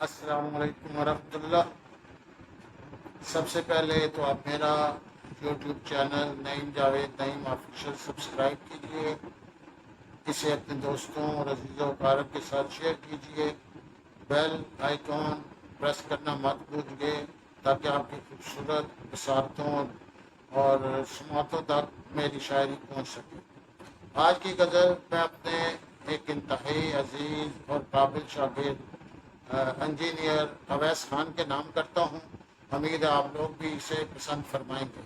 السلام علیکم ورحمۃ اللہ۔ سب سے پہلے تو آپ میرا یوٹیوب چینل نعیم جاوید نعیم آفیشیل سبسکرائب کیجیے، اسے اپنے دوستوں اور عزیز و اقارب کے ساتھ شیئر کیجیے، بیل آئیکن پریس کرنا مت بھولیے تاکہ آپ کی خوبصورت بصارتوں اور سماعتوں تک میری شاعری پہنچ سکے۔ آج کی غزل میں اپنے ایک انتہائی عزیز اور قابل شاگرد انجینئر اویس خان کے نام کرتا ہوں۔ امید ہے آپ لوگ بھی اسے پسند فرمائیں گے۔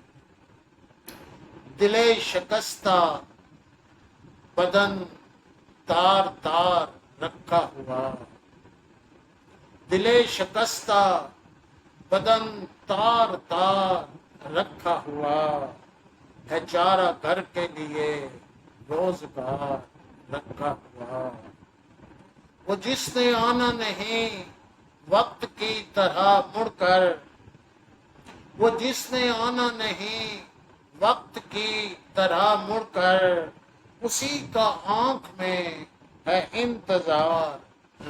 دل شکستہ بدن تار تار رکھا ہوا، دل شکستہ بدن تار تار رکھا ہوا ہے، چارہ گھر کے لیے روزگار رکھا ہوا۔ وہ جس نے آنا نہیں وقت کی طرح مڑ کر، وہ جس نے آنا نہیں وقت کی طرح مڑ کر، اسی کا آنکھ میں ہے انتظار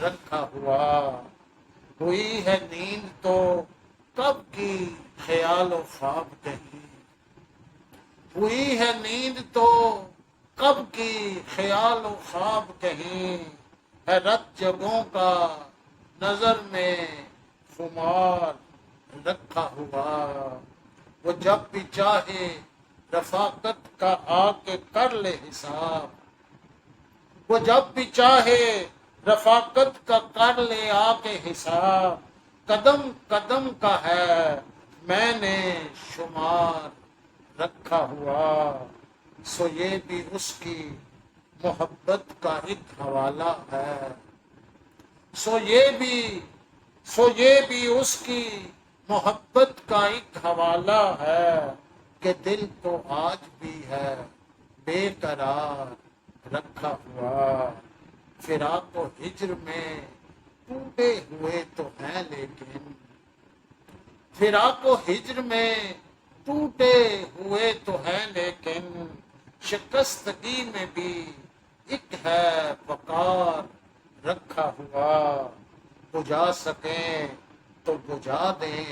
رکھا ہوا۔ ہوئی ہے نیند تو کب کی خیال و خواب کہیں، ہوئی ہے نیند تو کب کی خیال و خواب کہیں، ہے رت جگوں کا نظر میں خمار رکھا ہوا۔ وہ جب بھی چاہے رفاقت کا آ کے کر لے حساب، وہ جب بھی چاہے رفاقت کا کر لے آ کے حساب، قدم قدم کا ہے میں نے شمار رکھا ہوا۔ سو یہ بھی اس کی محبت کا ایک حوالہ ہے، سو یہ بھی اس کی محبت کا ایک حوالہ ہے، کہ دل تو آج بھی ہے بے قرار رکھا ہوا۔ فراق و ہجر میں ٹوٹے ہوئے تو ہیں لیکن، فراق و ہجر میں ٹوٹے ہوئے تو ہیں لیکن، شکستگی میں بھی ایک ہے وقار رکھا ہوا۔ بجھا سکیں تو بجھا دیں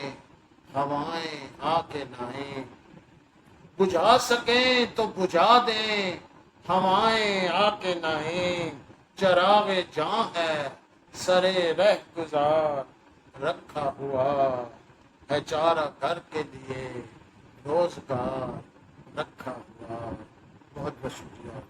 ہوائیں آ کے نائیں، بجھا سکیں تو بجھا دیں ہوائیں آ کے نائیں، چراغ جاں ہے سرے رہ گزار رکھا ہوا ہے، چارہ گھر کے لیے روزگار رکھا ہوا۔ بہت بہت شکریہ۔